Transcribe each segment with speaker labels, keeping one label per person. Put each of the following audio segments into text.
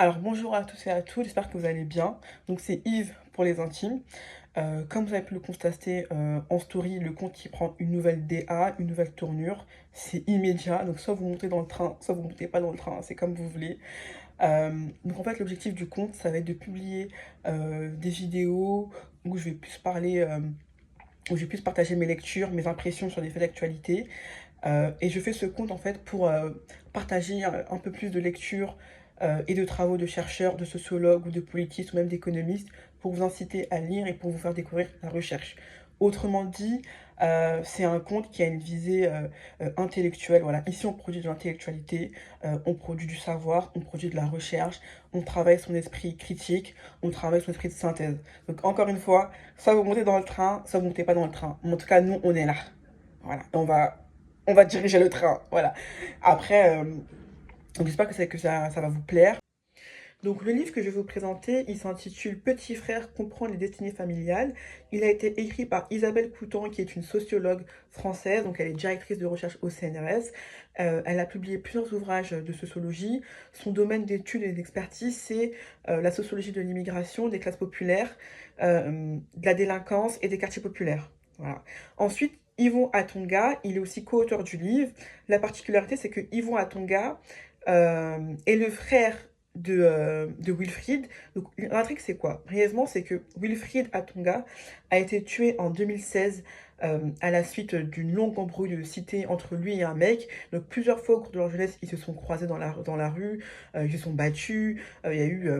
Speaker 1: Alors bonjour à tous et à toutes, j'espère que vous allez bien. Donc c'est Yves pour les intimes. Comme vous avez pu le constater en story, le compte qui prend une nouvelle DA, une nouvelle tournure, c'est immédiat. Donc soit vous montez dans le train, soit vous montez pas dans le train, c'est comme vous voulez. Donc en fait l'objectif du compte, ça va être de publier des vidéos où je vais plus parler, où je vais plus partager mes lectures, mes impressions sur des faits d'actualité. Et je fais ce compte en fait pour partager un peu plus de lectures et de travaux de chercheurs, de sociologues ou de politistes ou même d'économistes pour vous inciter à lire et pour vous faire découvrir la recherche. Autrement dit, c'est un compte qui a une visée intellectuelle. Voilà. Ici, on produit de l'intellectualité, on produit du savoir, on produit de la recherche, on travaille son esprit critique, on travaille son esprit de synthèse. Donc, encore une fois, soit vous montez dans le train, soit vous montez pas dans le train. Mais en tout cas, nous, on est là. Voilà, on va diriger le train. Voilà. Après, donc j'espère que ça va vous plaire. Donc le livre que je vais vous présenter, il s'intitule Petit frère comprendre les destinées familiales. Il a été écrit par Isabelle Coutan, qui est une sociologue française, donc elle est directrice de recherche au CNRS. Elle a publié plusieurs ouvrages de sociologie. Son domaine d'étude et d'expertise, c'est la sociologie de l'immigration, des classes populaires, de la délinquance et des quartiers populaires. Voilà. Ensuite, Yvon Atonga, il est aussi co-auteur du livre. La particularité, c'est que Yvon Atonga est le frère de Wilfried. Donc l'intrigue c'est quoi? Brièvement, c'est que Wilfried Atonga a été tué en 2016 à la suite d'une longue embrouille de cité entre lui et un mec. Donc plusieurs fois au cours de leur jeunesse, ils se sont croisés dans la rue, ils se sont battus, il y a eu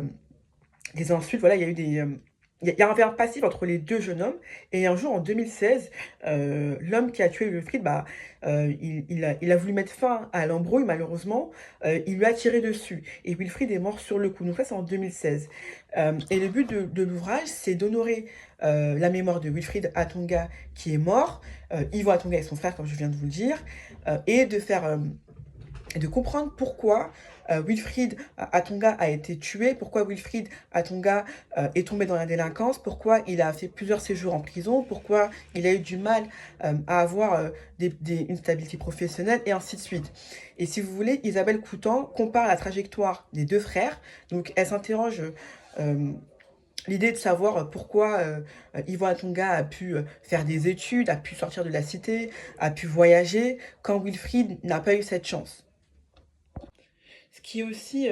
Speaker 1: des insultes, voilà, il y a eu des... il y a un verbe passif entre les deux jeunes hommes. Et un jour, en 2016, l'homme qui a tué Wilfried, bah, il a voulu mettre fin à l'embrouille, malheureusement. Il lui a tiré dessus. Et Wilfried est mort sur le coup. Donc ça, c'est en 2016. Et le but de l'ouvrage, c'est d'honorer la mémoire de Wilfried Atonga, qui est mort. Yvo Atonga est son frère, comme je viens de vous le dire. Et de faire... et de comprendre pourquoi Wilfried Atonga a été tué, pourquoi Wilfried Atonga est tombé dans la délinquance, pourquoi il a fait plusieurs séjours en prison, pourquoi il a eu du mal à avoir une stabilité professionnelle, et ainsi de suite. Et si vous voulez, Isabelle Coutan compare la trajectoire des deux frères, donc elle s'interroge euh, l'idée de savoir pourquoi Yvon Atonga a pu faire des études, a pu sortir de la cité, a pu voyager, quand Wilfried n'a pas eu cette chance. Ce qui est aussi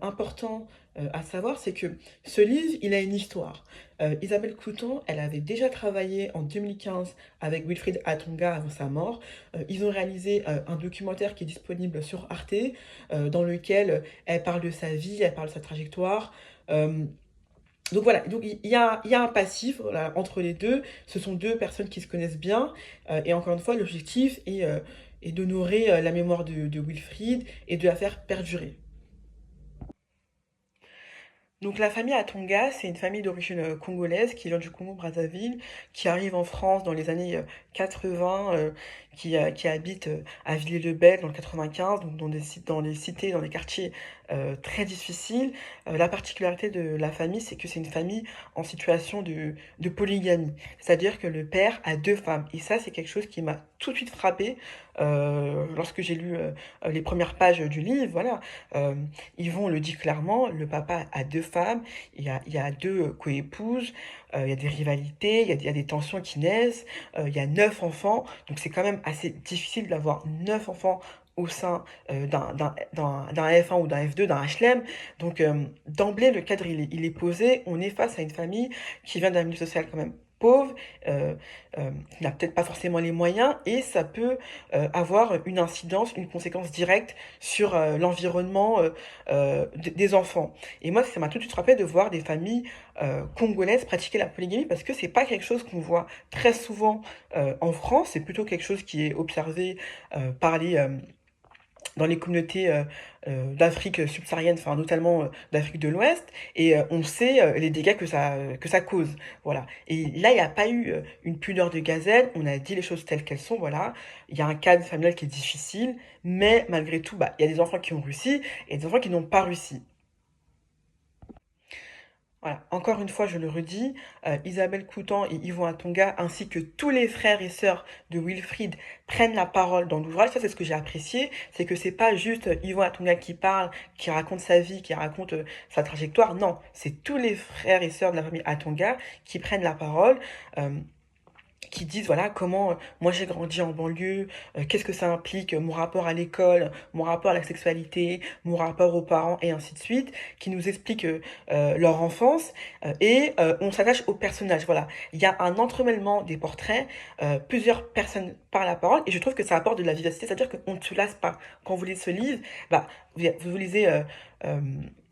Speaker 1: important à savoir, c'est que ce livre, il a une histoire. Isabelle Couton, elle avait déjà travaillé en 2015 avec Wilfried Atonga avant sa mort. Ils ont réalisé un documentaire qui est disponible sur Arte, dans lequel elle parle de sa vie, elle parle de sa trajectoire. Euh, donc voilà, donc il y a un passif voilà, entre les deux. Ce sont deux personnes qui se connaissent bien. Et encore une fois, l'objectif est d'honorer la mémoire de Wilfried et de la faire perdurer. Donc la famille Atonga, c'est une famille d'origine congolaise qui vient du Congo-Brazzaville, qui arrive en France dans les années 80, qui habite à Villiers-le-Bel dans le 95, donc dans les cités, dans les quartiers très difficiles. La particularité de la famille, c'est que c'est une famille en situation de polygamie, c'est-à-dire que le père a deux femmes. Et ça, c'est quelque chose qui m'a tout de suite frappé lorsque j'ai lu les premières pages du livre. Voilà. Euh, Yvon le dit clairement, le papa a deux femmes, il y a deux coépouses, il y a des rivalités, il y a des tensions qui naissent, il y a 9 enfants, donc c'est quand même assez difficile d'avoir 9 enfants au sein d'un F1 ou d'un F2, d'un HLM. Donc d'emblée, le cadre il est posé, on est face à une famille qui vient d'un milieu social quand même pauvre, euh, qui n'a peut-être pas forcément les moyens, et ça peut avoir une incidence, une conséquence directe sur l'environnement des enfants. Et moi, ça m'a tout de suite frappé de voir des familles congolaises pratiquer la polygamie parce que c'est pas quelque chose qu'on voit très souvent en France, c'est plutôt quelque chose qui est observé dans les communautés d'Afrique subsaharienne, enfin notamment d'Afrique de l'Ouest, et on sait les dégâts que ça cause. Voilà. Et là, il n'y a pas eu une pudeur de gazelle, on a dit les choses telles qu'elles sont, voilà. Il y a un cadre familial qui est difficile, mais malgré tout, bah, il y a des enfants qui ont réussi et des enfants qui n'ont pas réussi. Voilà, encore une fois, je le redis, Isabelle Coutan et Yvon Atonga, ainsi que tous les frères et sœurs de Wilfried, prennent la parole dans l'ouvrage. Ça, c'est ce que j'ai apprécié, c'est que c'est pas juste Yvon Atonga qui parle, qui raconte sa vie, qui raconte sa trajectoire. Non, c'est tous les frères et sœurs de la famille Atonga qui prennent la parole. euh, qui disent voilà comment moi j'ai grandi en banlieue, qu'est-ce que ça implique, mon rapport à l'école, mon rapport à la sexualité, mon rapport aux parents et ainsi de suite, qui nous expliquent leur enfance et on s'attache aux personnages. Voilà, il y a un entremêlement des portraits, plusieurs personnes parlent la parole et je trouve que ça apporte de la vivacité, c'est-à-dire qu'on ne se lasse pas. Quand vous lisez ce livre, bah, vous lisez euh,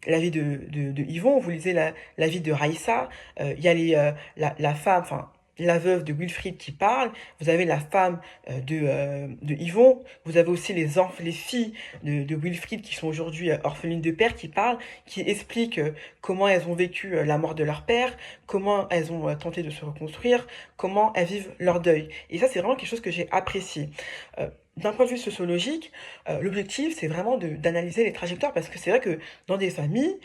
Speaker 1: la vie de Yvon, vous lisez la vie de Raïssa, il y a la femme, enfin la veuve de Wilfried qui parle, vous avez la femme de Yvon, vous avez aussi les filles de Wilfried qui sont aujourd'hui orphelines de père qui parlent, qui expliquent comment elles ont vécu la mort de leur père, comment elles ont tenté de se reconstruire, comment elles vivent leur deuil. Et ça, c'est vraiment quelque chose que j'ai apprécié. D'un point de vue sociologique, l'objectif, c'est vraiment d'analyser les trajectoires parce que c'est vrai que dans des familles,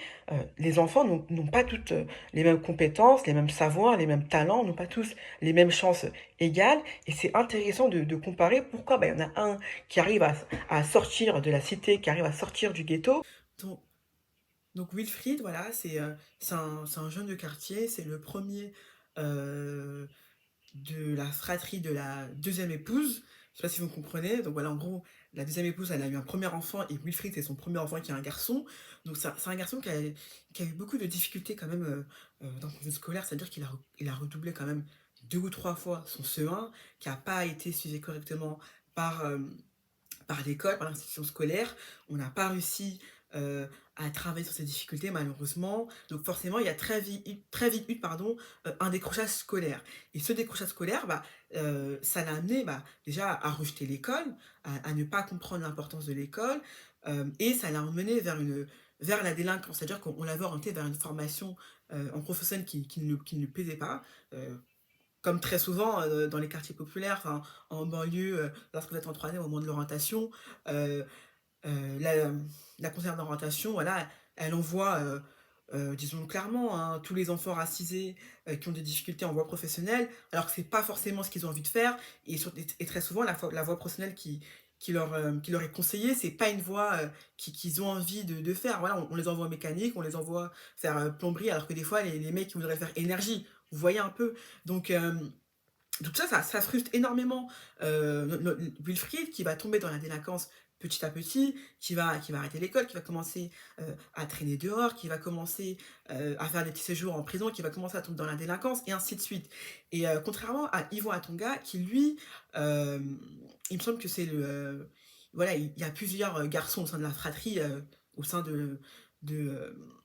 Speaker 1: les enfants n'ont pas toutes les mêmes compétences, les mêmes savoirs, les mêmes talents, n'ont pas tous les mêmes chances égales. Et c'est intéressant de comparer pourquoi il y en a un qui arrive à sortir de la cité, qui arrive à sortir du ghetto. Donc, donc Wilfried, voilà, c'est un jeune de quartier, c'est le premier euh, de la fratrie de la deuxième épouse. Je sais pas si vous comprenez. Donc voilà, en gros, la deuxième épouse, elle a eu un premier enfant et Wilfried, c'est son premier enfant qui est un garçon. Donc c'est un garçon qui a eu beaucoup de difficultés quand même dans son vie scolaire, c'est-à-dire il a redoublé quand même 2 ou 3 fois son CE1, qui n'a pas été suivi correctement par, par l'école, par l'institution scolaire. On n'a pas réussi à travailler sur ces difficultés, malheureusement. Donc forcément, il y a très vite eu pardon, un décrochage scolaire. Et ce décrochage scolaire, ça l'a amené déjà à rejeter l'école, à ne pas comprendre l'importance de l'école, et ça l'a emmené vers la délinquance. C'est-à-dire qu'on l'avait orienté vers une formation en professionnel qui ne lui plaisait pas. Comme très souvent dans les quartiers populaires, enfin, en banlieue, lorsque vous êtes en troisième au moment de l'orientation, euh, la, la conseillère d'orientation, voilà, elle envoie, disons clairement, hein, tous les enfants racisés qui ont des difficultés en voie professionnelle, alors que c'est pas forcément ce qu'ils ont envie de faire, et très souvent la voie professionnelle qui leur est conseillée, c'est pas une voie qu'ils ont envie de faire. Voilà, on les envoie en mécanique, on les envoie faire plomberie, alors que des fois les mecs ils voudraient faire énergie. Vous voyez un peu. Donc, donc ça frustre énormément Wilfried qui va tomber dans la délinquance petit à petit, qui va arrêter l'école, qui va commencer à traîner dehors, qui va commencer à faire des petits séjours en prison, qui va commencer à tomber dans la délinquance, et ainsi de suite. Et contrairement à Yvon Atonga, qui lui, euh, il me semble que c'est le... voilà, il y a plusieurs garçons au sein de la fratrie, au sein de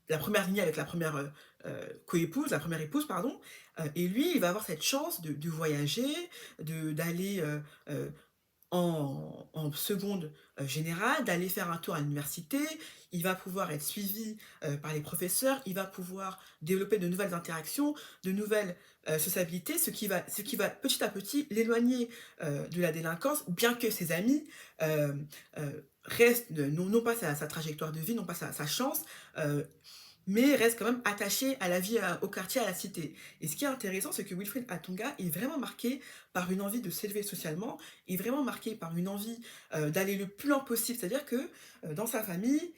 Speaker 1: la première lignée avec la première coépouse, la première épouse, pardon, et lui, il va avoir cette chance de voyager, d'aller en seconde générale, d'aller faire un tour à l'université, il va pouvoir être suivi par les professeurs, il va pouvoir développer de nouvelles interactions, de nouvelles sociabilités, ce qui va petit à petit l'éloigner de la délinquance, bien que ses amis restent, non pas sa trajectoire de vie, non pas sa chance, mais reste quand même attaché à la vie au quartier, à la cité. Et ce qui est intéressant, c'est que Wilfried Atonga est vraiment marqué par une envie de s'élever socialement, est vraiment marqué par une envie d'aller le plus loin possible. C'est-à-dire que dans sa famille,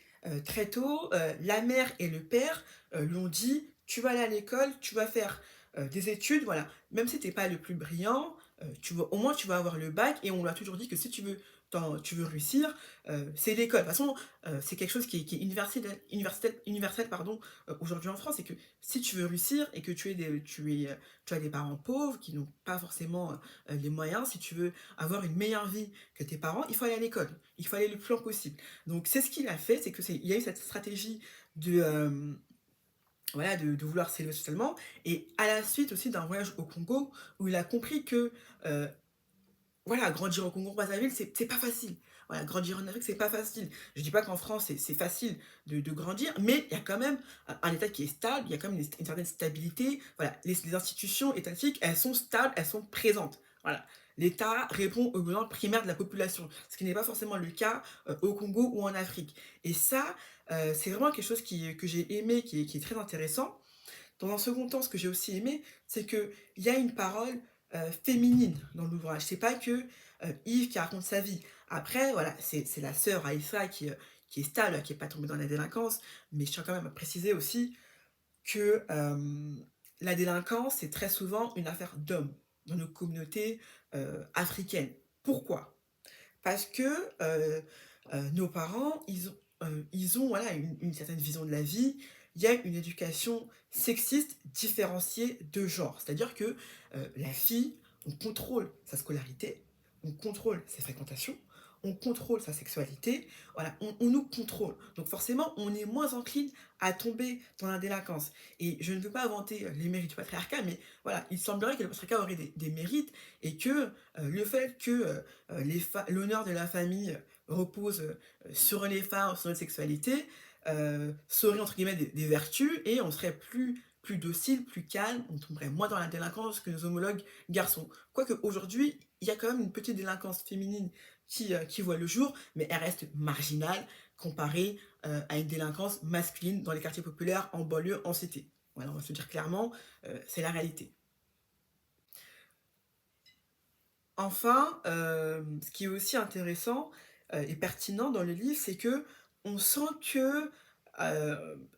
Speaker 1: très tôt, la mère et le père lui ont dit, tu vas aller à l'école, tu vas faire des études, voilà. Même si tu n'es pas le plus brillant, au moins tu vas avoir le bac, et on lui a toujours dit que si tu veux réussir, c'est l'école. De toute façon, c'est quelque chose qui est universel pardon, aujourd'hui en France, c'est que si tu veux réussir et que tu as des parents pauvres qui n'ont pas forcément les moyens, si tu veux avoir une meilleure vie que tes parents, il faut aller à l'école, il faut aller le plus loin possible. Donc c'est ce qu'il a fait, il y a eu cette stratégie de, voilà, de vouloir s'élever socialement, et à la suite aussi d'un voyage au Congo où il a compris que voilà, grandir au Congo-Brazzaville, c'est pas facile. Voilà, grandir en Afrique, c'est pas facile. Je dis pas qu'en France, c'est facile de grandir, mais il y a quand même un État qui est stable, il y a quand même une certaine stabilité. Voilà, les institutions étatiques, elles sont stables, elles sont présentes. Voilà. L'État répond aux besoins primaires de la population, ce qui n'est pas forcément le cas au Congo ou en Afrique. Et ça, c'est vraiment quelque chose que j'ai aimé, qui est très intéressant. Dans un second temps, ce que j'ai aussi aimé, c'est qu'il y a une parole féminine dans l'ouvrage. C'est pas que Yves qui raconte sa vie. Après, voilà, c'est la sœur Aïssa qui est stable, qui est pas tombée dans la délinquance, mais je tiens quand même à préciser aussi que la délinquance, c'est très souvent une affaire d'hommes dans nos communautés africaines. Pourquoi? Parce que nos parents, ils ont voilà, une certaine vision de la vie. Il y a une éducation sexiste différenciée de genre. C'est-à-dire que la fille, on contrôle sa scolarité, on contrôle ses fréquentations, on contrôle sa sexualité, voilà, on nous contrôle. Donc forcément, on est moins encline à tomber dans la délinquance. Et je ne veux pas vanter les mérites du patriarcat, mais voilà, il semblerait que le patriarcat aurait des mérites et que le fait que l'honneur de la famille repose sur les femmes, sur notre sexualité, serait entre guillemets des vertus et on serait plus docile, plus calme, on tomberait moins dans la délinquance que nos homologues garçons. Quoique aujourd'hui, il y a quand même une petite délinquance féminine qui voit le jour, mais elle reste marginale comparée à une délinquance masculine dans les quartiers populaires, en banlieue, en cité. Voilà, on va se dire clairement, c'est la réalité. Enfin, ce qui est aussi intéressant et pertinent dans le livre, c'est que on sent que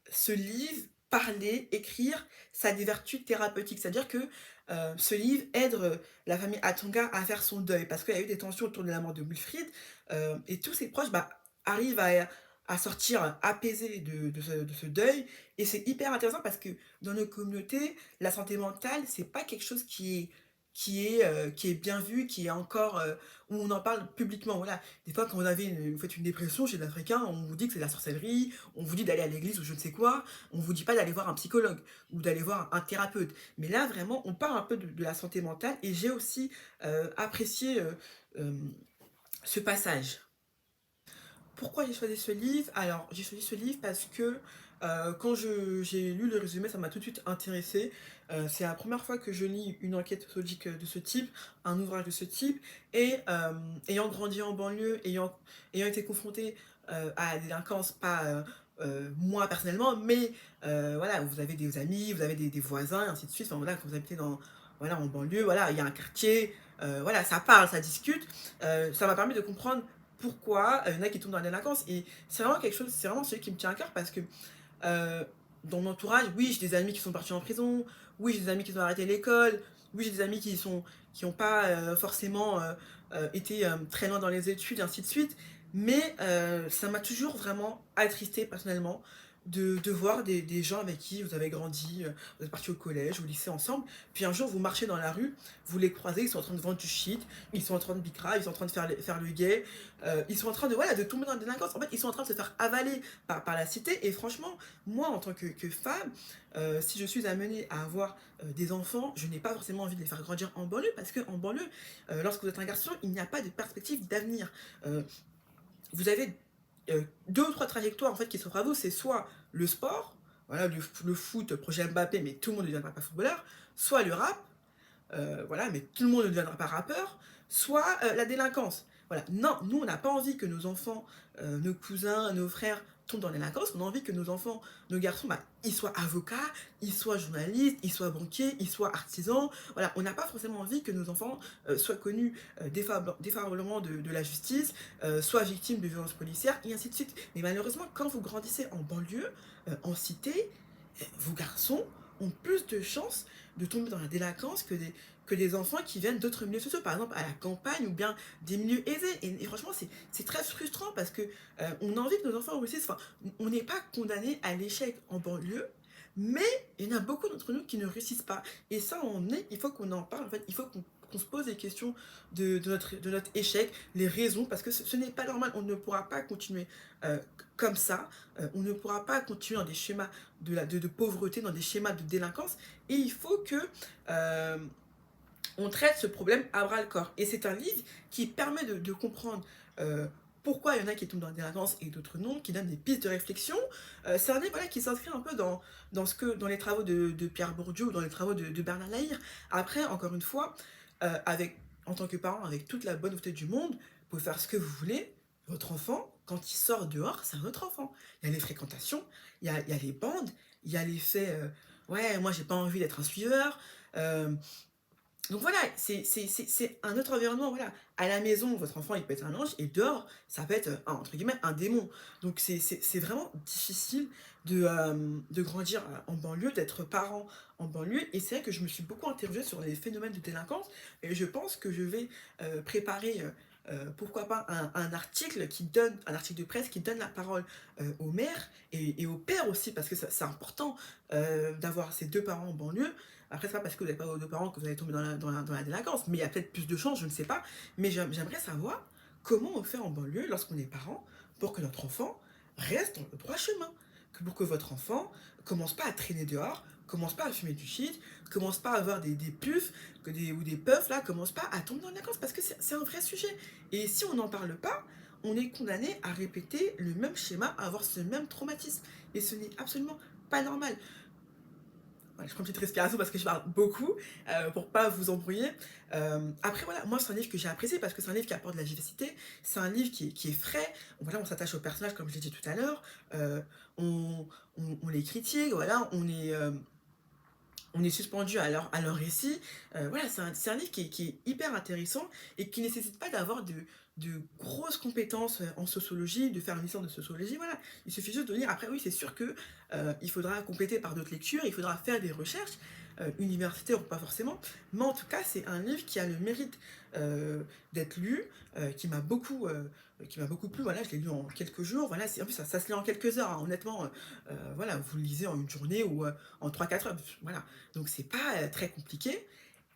Speaker 1: ce livre, parler, écrire, ça a des vertus thérapeutiques. C'est-à-dire que ce livre aide la famille Atonga à faire son deuil, parce qu'il y a eu des tensions autour de la mort de Wilfried, et tous ses proches bah, arrivent à sortir apaisés de ce deuil. Et c'est hyper intéressant parce que dans nos communautés, la santé mentale, c'est pas quelque chose qui est bien vu, qui est encore où on en parle publiquement. Voilà. Des fois, quand vous faites une dépression chez l'Africain, on vous dit que c'est de la sorcellerie, on vous dit d'aller à l'église ou je ne sais quoi, on vous dit pas d'aller voir un psychologue ou d'aller voir un thérapeute. Mais là, vraiment, on parle un peu de la santé mentale et j'ai aussi apprécié euh, ce passage. Pourquoi j'ai choisi ce livre? Alors, j'ai choisi ce livre parce que quand j'ai lu le résumé, ça m'a tout de suite intéressé. C'est la première fois que je lis une enquête sociologique de ce type, un ouvrage de ce type, et ayant grandi en banlieue, ayant été confronté à la délinquance, pas moi personnellement, mais voilà, vous avez des amis, vous avez des voisins, et ainsi de suite. Enfin voilà, quand vous habitez voilà, en banlieue, voilà, il y a un quartier, voilà, ça parle, ça discute. Ça m'a permis de comprendre pourquoi il y en a qui tombent dans la délinquance. Et c'est vraiment quelque chose, c'est vraiment celui qui me tient à cœur parce que euh, dans mon entourage, oui, j'ai des amis qui sont partis en prison, oui, j'ai des amis qui ont arrêté l'école, oui, j'ai des amis qui n'ont pas forcément été très loin dans les études, et ainsi de suite. Mais ça m'a toujours vraiment attristé personnellement de voir des gens avec qui vous avez grandi, vous êtes partis au collège, au lycée ensemble, puis un jour vous marchez dans la rue, vous les croisez, ils sont en train de vendre du shit, ils sont en train de bicra, ils sont en train de faire le gay, ils sont en train de, voilà, de tomber dans la délinquance. En fait, ils sont en train de se faire avaler par la cité. Et franchement, moi, en tant que femme, si je suis amenée à avoir des enfants, je n'ai pas forcément envie de les faire grandir en banlieue, parce qu'en banlieue, lorsque vous êtes un garçon, il n'y a pas de perspective d'avenir. Vous avez deux ou trois trajectoires en fait qui s'offrent à vous. C'est soit le sport, voilà, le foot, projet Mbappé, mais tout le monde ne deviendra pas footballeur, soit le rap, voilà, mais tout le monde ne deviendra pas rappeur, soit la délinquance. Voilà. Non, nous, on n'a pas envie que nos enfants, nos cousins, nos frères tombent dans la délinquance. On a envie que nos enfants, nos garçons, bah, ils soient avocats, ils soient journalistes, ils soient banquiers, ils soient artisans. Voilà, on n'a pas forcément envie que nos enfants soient connus défavorablement de la justice, soient victimes de violences policières, et ainsi de suite. Mais malheureusement, quand vous grandissez en banlieue, en cité, vos garçons ont plus de chances de tomber dans la délinquance que des enfants qui viennent d'autres milieux sociaux, par exemple à la campagne ou bien des milieux aisés. Et franchement, c'est très frustrant parce que on a envie que nos enfants réussissent. Enfin, on n'est pas condamné à l'échec en banlieue, mais il y en a beaucoup d'entre nous qui ne réussissent pas. Et ça, il faut qu'on en parle. En fait, il faut qu'on se pose des questions de notre échec, les raisons, parce que ce n'est pas normal. On ne pourra pas continuer comme ça. On ne pourra pas continuer dans des schémas de pauvreté, dans des schémas de délinquance. Et il faut que on traite ce problème à bras le corps. Et c'est un livre qui permet de comprendre pourquoi il y en a qui tombent dans la délinquance et d'autres non, qui donne des pistes de réflexion. C'est un livre voilà, qui s'inscrit un peu dans les travaux de Pierre Bourdieu ou dans les travaux de Bernard Lahire. Après, encore une fois, en tant que parent, avec toute la bonne volonté du monde, vous pouvez faire ce que vous voulez. Votre enfant, quand il sort dehors, c'est un autre enfant. Il y a les fréquentations, il y a les bandes, il y a les faits ouais, moi j'ai pas envie d'être un suiveur. Donc voilà, c'est un autre environnement, voilà. À la maison, votre enfant, il peut être un ange et dehors, ça peut être, un entre guillemets, «un démon». Donc c'est vraiment difficile de grandir, en banlieue, d'être parent en banlieue et c'est vrai que je me suis beaucoup interrogée sur les phénomènes de délinquance et je pense que je vais, préparer, pourquoi pas un article de presse qui donne la parole, aux mères et aux pères aussi parce que ça c'est important, d'avoir ces 2 parents en banlieue. Après, c'est pas parce que vous n'avez pas de parents que vous allez tomber dans la délinquance, mais il y a peut-être plus de chances, je ne sais pas. Mais j'aimerais savoir comment on fait en banlieue lorsqu'on est parent pour que notre enfant reste dans le droit chemin. Pour que votre enfant commence pas à traîner dehors, commence pas à fumer du shit, commence pas à avoir des puffs ou des puffs, là, commence pas à tomber dans la délinquance parce que c'est un vrai sujet. Et si on n'en parle pas, on est condamné à répéter le même schéma, à avoir ce même traumatisme. Et ce n'est absolument pas normal. Ouais, je prends une petite respiration parce que je parle beaucoup, pour pas vous embrouiller. Après voilà, moi c'est un livre que j'ai apprécié parce que c'est un livre qui apporte de la vivacité, c'est un livre qui est frais, voilà, on s'attache aux personnages comme je l'ai dit tout à l'heure, on on les critique, voilà, on est suspendu à leur récit. Voilà, c'est un livre qui est hyper intéressant et qui ne nécessite pas d'avoir de grosses compétences en sociologie, de faire une licence de sociologie. Voilà, il suffit juste de lire. Après, oui, c'est sûr que il faudra compléter par d'autres lectures, il faudra faire des recherches, universitaires ou pas forcément. Mais en tout cas, c'est un livre qui a le mérite d'être lu, qui m'a beaucoup plu. Voilà, je l'ai lu en quelques jours. Voilà, en plus, ça se lit en quelques heures, hein, honnêtement. Voilà, vous le lisez en une journée ou en 3 4 heures. Voilà. Donc c'est pas très compliqué.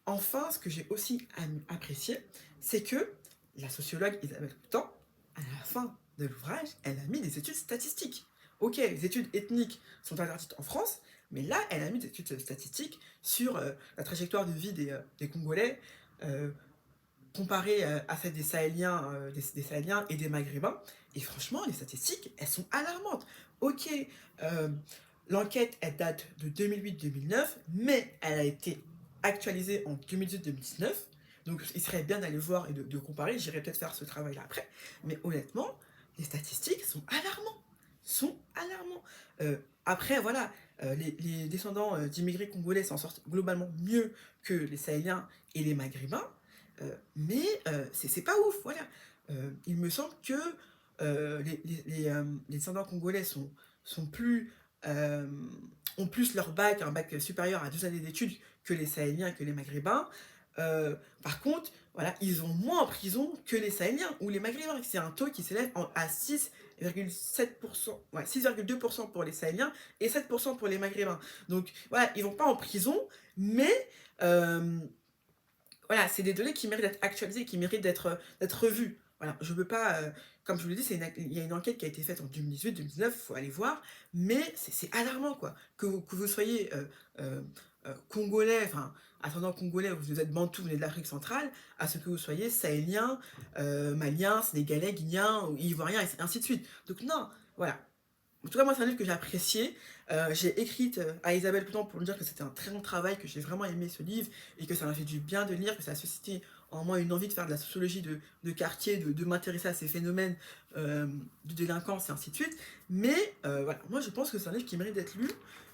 Speaker 1: Enfin, ce que j'ai aussi apprécié, c'est que la sociologue Isabelle Coutan, à la fin de l'ouvrage, elle a mis des études statistiques. Ok, les études ethniques sont interdites en France, mais là, elle a mis des études statistiques sur la trajectoire de vie des Congolais euh, comparée à celle des Sahéliens et des Maghrébins. Et franchement, les statistiques, elles sont alarmantes. Ok, euh, l'enquête, elle date de 2008-2009, mais elle a été actualisée en 2018-2019. Donc il serait bien d'aller voir et de comparer. J'irai peut-être faire ce travail-là après. Mais honnêtement, les statistiques sont alarmantes. Sont alarmants. Après, voilà, les descendants d'immigrés congolais s'en sortent globalement mieux que les Sahéliens et les Maghrébins. Mais c'est pas ouf, voilà. Il me semble que les descendants congolais sont plus, euh, ont plus leur bac, un bac supérieur à 2 années d'études que les Sahéliens et que les Maghrébins. Par contre, voilà, ils ont moins en prison que les Sahéliens ou les Maghrébins. C'est un taux qui s'élève à 6,7%, ouais, 6,2% pour les Sahéliens et 7% pour les Maghrébins. Donc voilà, ils vont pas en prison, mais voilà, c'est des données qui méritent d'être actualisées, qui méritent d'être revues. Voilà, je veux pas, comme je vous l'ai dit, il y a une enquête qui a été faite en 2018-2019, il faut aller voir, mais c'est alarmant, quoi. Que vous soyez congolais, enfin, ascendant congolais, ou vous êtes bantou, vous venez de l'Afrique centrale, à ce que vous soyez sahélien, malien, sénégalais, guinéen, ou ivoirien, et ainsi de suite. Donc non, voilà, en tout cas, moi, c'est un livre que j'ai apprécié. J'ai écrit à Isabelle Coutan pour lui dire que c'était un très bon travail, que j'ai vraiment aimé ce livre et que ça m'a fait du bien de lire, que ça a suscité en moi une envie de faire de la sociologie de quartier, de m'intéresser à ces phénomènes de délinquance et ainsi de suite. Mais voilà, moi, je pense que c'est un livre qui mérite d'être lu.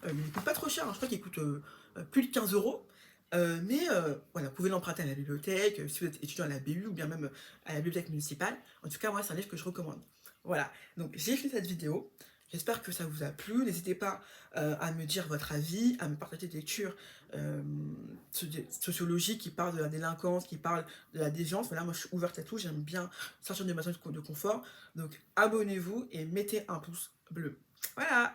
Speaker 1: Il ne coûte pas trop cher, hein, je crois qu'il coûte plus de 15 euros. Mais voilà, vous pouvez l'emprunter à la bibliothèque, si vous êtes étudiant à la BU ou bien même à la bibliothèque municipale. En tout cas, moi, c'est un livre que je recommande. Voilà, donc j'ai fait cette vidéo. J'espère que ça vous a plu. N'hésitez pas à me dire votre avis, à me partager des lectures euh, sociologiques qui parlent de la délinquance, qui parlent de la déviance. Voilà, moi je suis ouverte à tout, j'aime bien sortir de ma zone de confort. Donc abonnez-vous et mettez un pouce bleu. Voilà